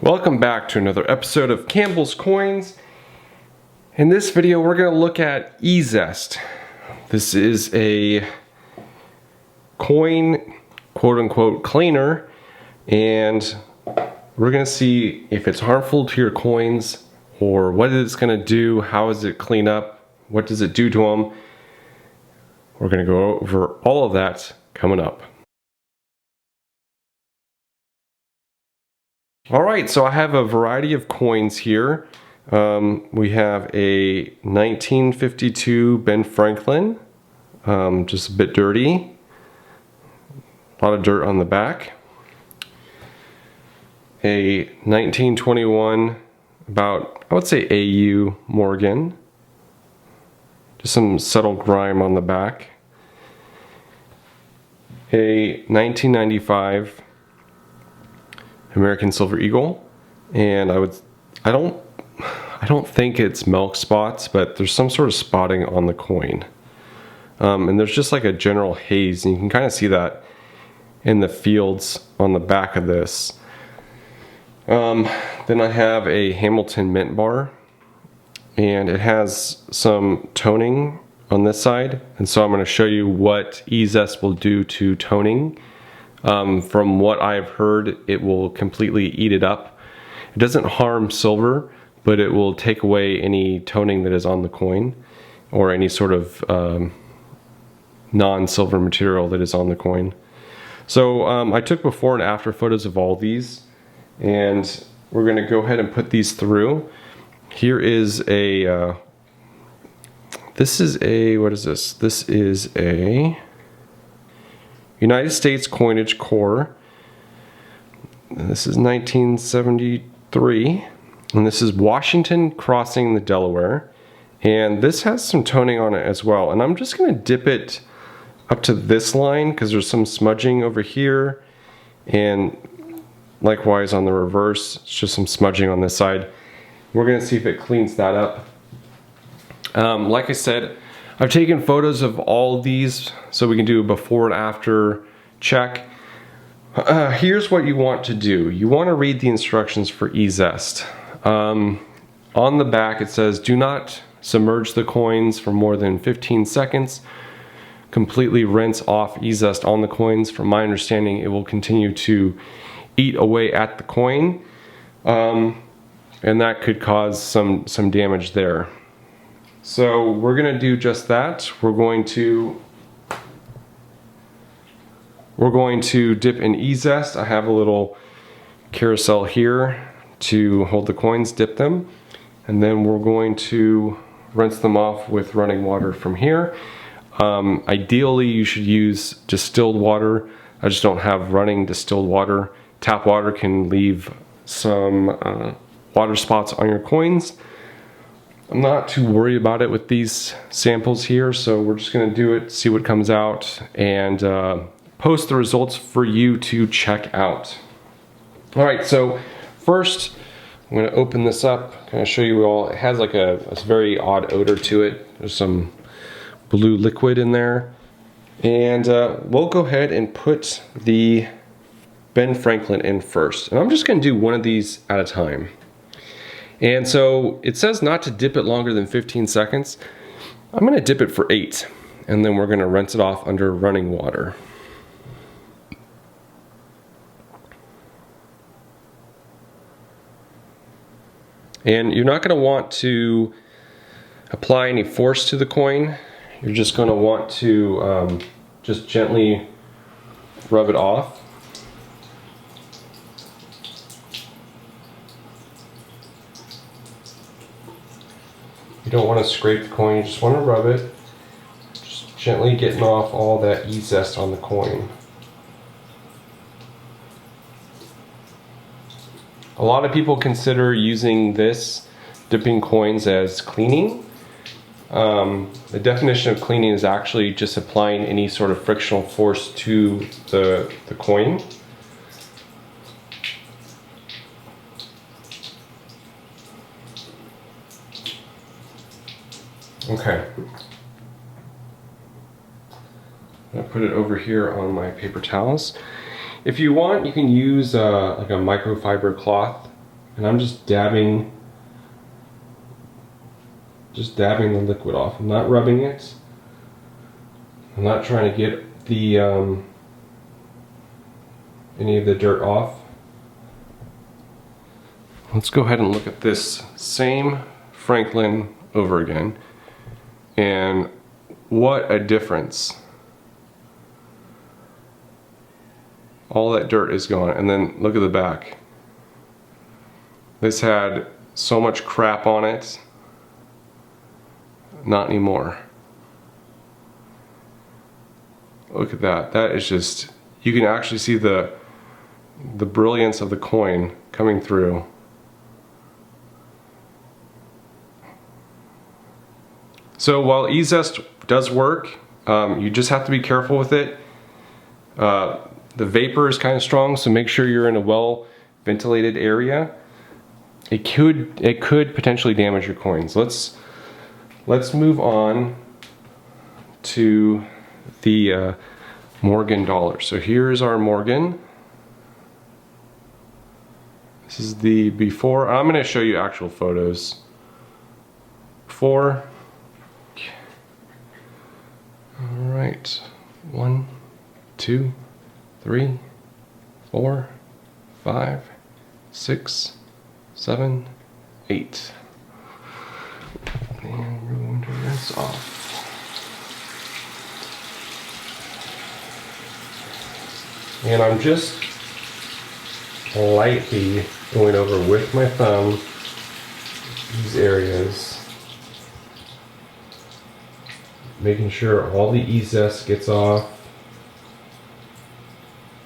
Welcome back to another episode of Campbell's Coins. In this video we're going to look at E-Zest. This is a coin quote-unquote cleaner, and we're going to see if it's harmful to your coins or what it's going to do, how does it clean up, what does it do to them. We're going to go over all of that coming up. Alright, so I have a variety of coins here. We have a 1952 Ben Franklin, just a bit dirty, a lot of dirt on the back. A 1921, about, I would say AU Morgan, just some subtle grime on the back. A 1995 American Silver Eagle, and I don't think it's milk spots, but there's some sort of spotting on the coin, and there's just like a general haze, and you can kind of see that in the fields on the back of this. Then I have a Hamilton mint bar, and it has some toning on this side, and so I'm going to show you what E-Zest will do to toning. From what I've heard, it will completely eat it up. It doesn't harm silver, but it will take away any toning that is on the coin or any sort of non-silver material that is on the coin. So I took before and after photos of all these, and we're going to go ahead and put these through. Here is a, this is a, what is this? This is a United States coinage core. This is 1973, and this is Washington crossing the Delaware, and this has some toning on it as well. And I'm just going to dip it up to this line because there's some smudging over here, and likewise on the reverse, it's just some smudging on this side. We're going to see if it cleans that up. Like I said, I've taken photos of all of these so we can do a before and after check. Here's what you want to do. You want to read the instructions for E-Zest. On the back it says, do not submerge the coins for more than 15 seconds. Completely rinse off E-Zest on the coins. From my understanding, it will continue to eat away at the coin, and that could cause some damage there. So we're going to do just that. We're going to dip in E-Zest. I have a little carousel here to hold the coins, dip them, and then we're going to rinse them off with running water from here. Ideally, you should use distilled water. I just don't have running distilled water. Tap water can leave some water spots on your coins. I'm not too worried about it with these samples here, so we're just going to do it, see what comes out, and post the results for you to check out. Alright, so first I'm going to open this up, kind of show you all. It has like a very odd odor to it. There's some blue liquid in there, and we'll go ahead and put the Ben Franklin in first, and I'm just going to do one of these at a time. And so it says not to dip it longer than 15 seconds. I'm going to dip it for 8, and then we're going to rinse it off under running water. And you're not going to want to apply any force to the coin. You're just going to want to just gently rub it off. You don't want to scrape the coin, you just want to rub it, just gently getting off all that E-Zest on the coin. A lot of people consider using this dipping coins as cleaning. The definition of cleaning is actually just applying any sort of frictional force to the coin. Okay, I'm going to put it over here on my paper towels. If you want, you can use like a microfiber cloth and I'm just dabbing the liquid off. I'm not rubbing it. I'm not trying to get the any of the dirt off. Let's go ahead and look at this same Franklin over again, and what a difference. All that dirt is gone, and then look at the back. This had so much crap on it. Not anymore. Look at that. That is just, you can actually see the brilliance of the coin coming through. So while E-Zest does work, you just have to be careful with it. The vapor is kind of strong, so make sure you're in a well ventilated area. It could potentially damage your coins. Let's move on to the Morgan dollar. So here's our Morgan. This is the before. I'm going to show you actual photos. Before. All right. 1, 2, 3, 4, 5, 6, 7, 8. And we're going to rinse off. And I'm just lightly going over with my thumb these areas, making sure all the E-Zest gets off.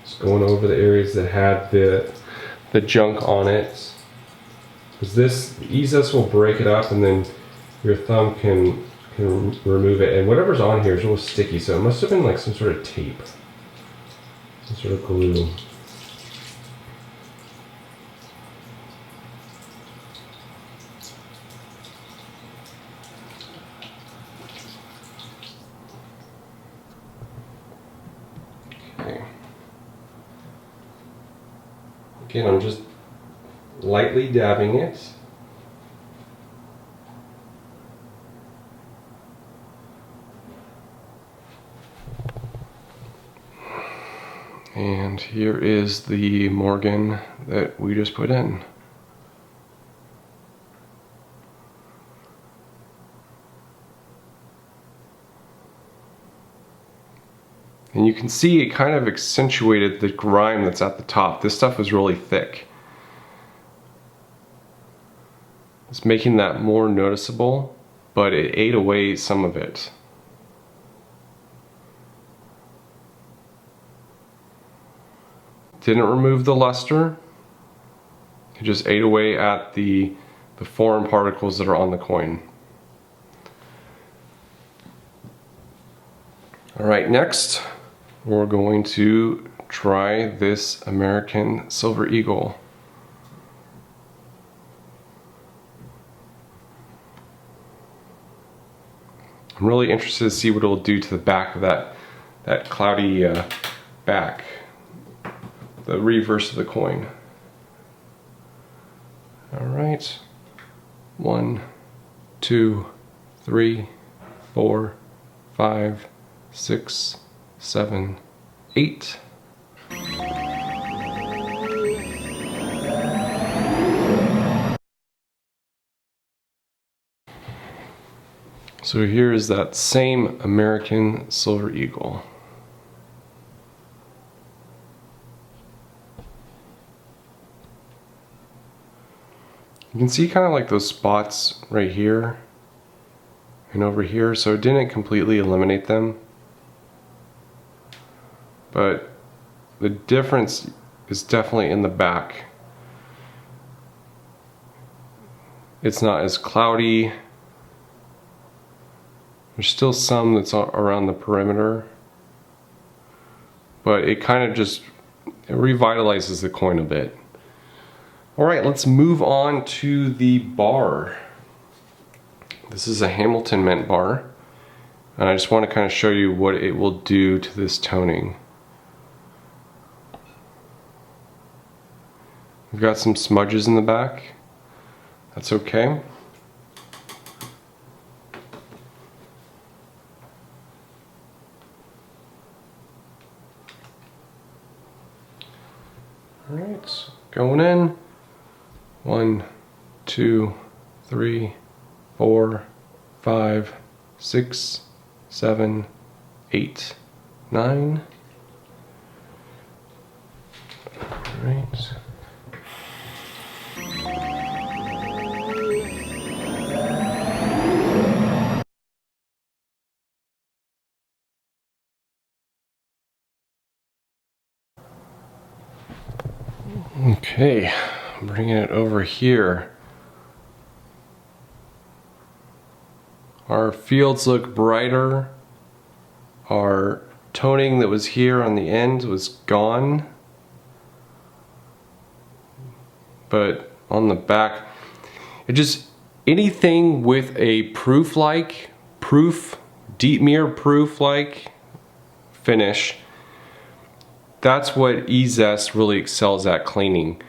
Just going over the areas that had the junk on it. Because this E-Zest will break it up, and then your thumb can remove it. And whatever's on here is a little sticky, so it must have been like some sort of tape, some sort of glue. Okay. Again, I'm just lightly dabbing it. And here is the Morgan that we just put in. And you can see it kind of accentuated the grime that's at the top. This stuff was really thick. It's making that more noticeable, but it ate away some of it. Didn't remove the luster. It just ate away at the foreign particles that are on the coin. Alright, next we're going to try this American Silver Eagle. I'm really interested to see what it'll do to the back of that cloudy back, the reverse of the coin. All right, 1, 2, 3, 4, 5, 6, 7, 8. So here is that same American Silver Eagle. You can see kind of like those spots right here and over here, so it didn't completely eliminate them. But the difference is definitely in the back. It's not as cloudy. There's still some that's around the perimeter, but it kind of just revitalizes the coin a bit. All right, let's move on to the bar. This is a Hamilton Mint bar, and I just want to kind of show you what it will do to this toning. We've got some smudges in the back. That's okay. Alright, going in. 1, 2, 3, 4, 5, 6, 7, 8, 9. Alright. Okay, bringing it over here. Our fields look brighter. Our toning that was here on the end was gone. But on the back, it just, anything with a deep mirror proof-like finish, that's what E-Zest really excels at cleaning.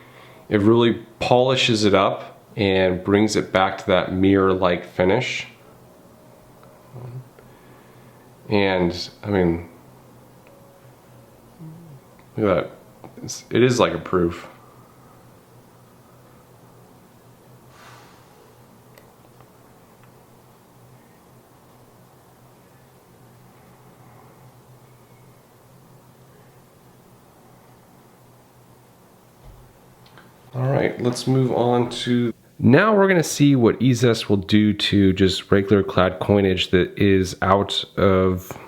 It really polishes it up and brings it back to that mirror-like finish. And I mean, look at that. It is like a proof. Alright, let's move on to... Now we're going to see what E-Zest will do to just regular clad coinage that is out of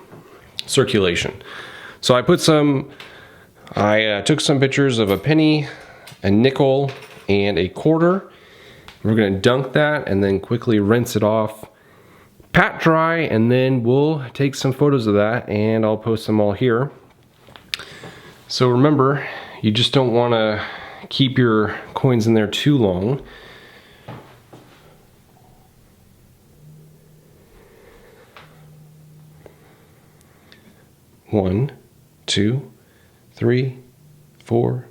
circulation. So I took some pictures of a penny, a nickel, and a quarter. We're going to dunk that and then quickly rinse it off, pat dry, and then we'll take some photos of that and I'll post them all here. So remember, you just don't want to keep your coins in there too long. One, 2, 3, 4,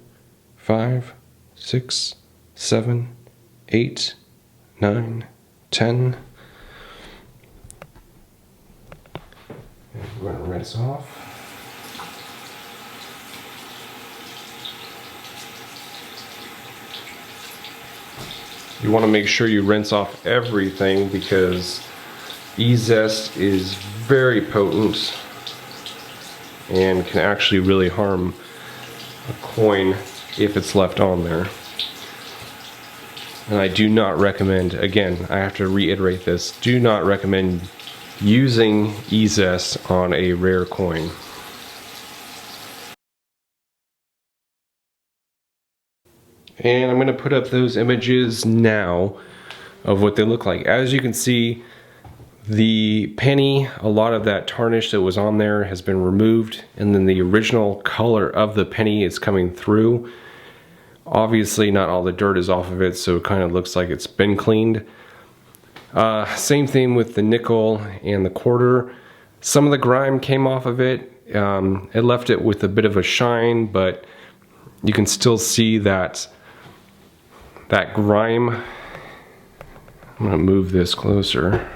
5, 6, 7, 8, 9, 10. And we're going to rinse off. You want to make sure you rinse off everything because E-Zest is very potent and can actually really harm a coin if it's left on there. And I do not recommend, again, I have to reiterate this, do not recommend using E-Zest on a rare coin. And I'm going to put up those images now of what they look like. As you can see, the penny, a lot of that tarnish that was on there has been removed, and then the original color of the penny is coming through. Obviously not all the dirt is off of it, so it kind of looks like it's been cleaned. Same thing with the nickel and the quarter. Some of the grime came off of it. It left it with a bit of a shine, but you can still see that grime. I'm going to move this closer.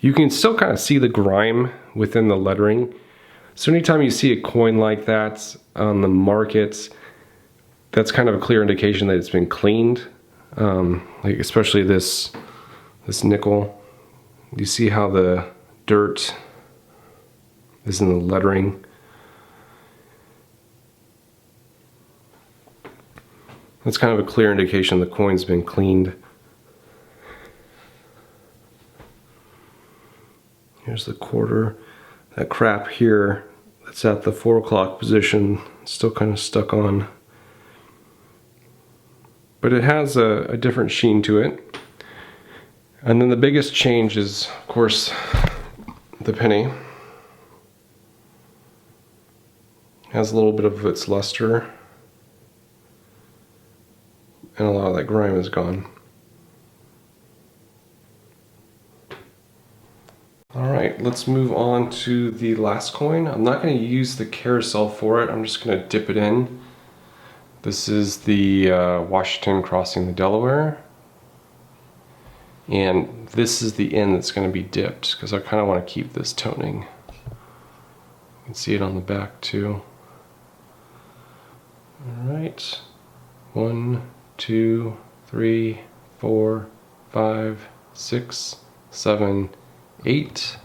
You can still kind of see the grime within the lettering. So anytime you see a coin like that on the market, that's kind of a clear indication that it's been cleaned. Like especially this nickel. You see how the dirt is in the lettering. That's kind of a clear indication the coin's been cleaned. Here's the quarter. That crap here that's at the 4 o'clock position, still kind of stuck on. But it has a different sheen to it. And then the biggest change is, of course, the penny. It has a little bit of its luster. And a lot of that grime is gone. Alright, let's move on to the last coin. I'm not going to use the carousel for it. I'm just going to dip it in. This is the Washington crossing the Delaware. And this is the end that's going to be dipped because I kind of want to keep this toning. You can see it on the back too. Alright. 1, 2, 3, 4, 5, 6, 7, 8.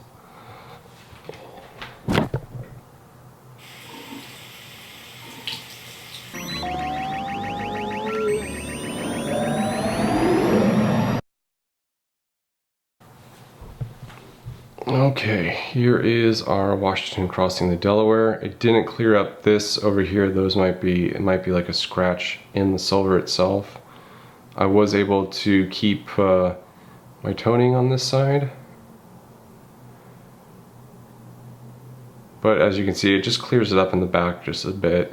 Okay, here is our Washington crossing the Delaware. It didn't clear up this over here. Those might be, it might be like a scratch in the silver itself. I was able to keep my toning on this side. But as you can see, it just clears it up in the back just a bit.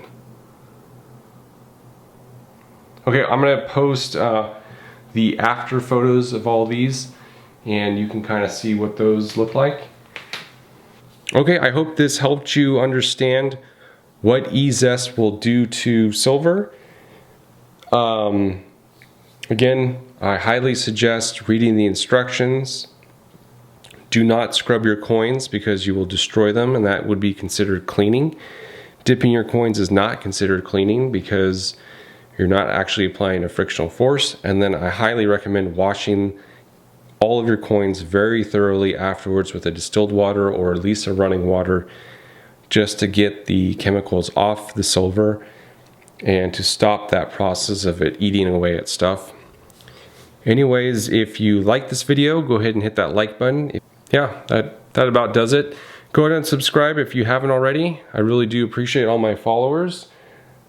Okay, I'm gonna post the after photos of all these, and you can kind of see what those look like. Okay, I hope this helped you understand what E-Zest will do to silver. Again, I highly suggest reading the instructions. Do not scrub your coins because you will destroy them, and that would be considered cleaning. Dipping your coins is not considered cleaning because you're not actually applying a frictional force. And then I highly recommend washing all of your coins very thoroughly afterwards with a distilled water or at least a running water, just to get the chemicals off the silver and to stop that process of it eating away at stuff. Anyways, if you like this video, go ahead and hit that like button. Yeah, that about does it. Go ahead and subscribe if you haven't already. I really do appreciate all my followers.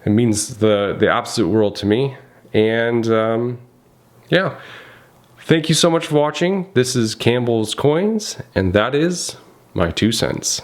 It means the absolute world to me. And yeah. Thank you so much for watching. This is Campbell's Coins, and that is my 2 cents.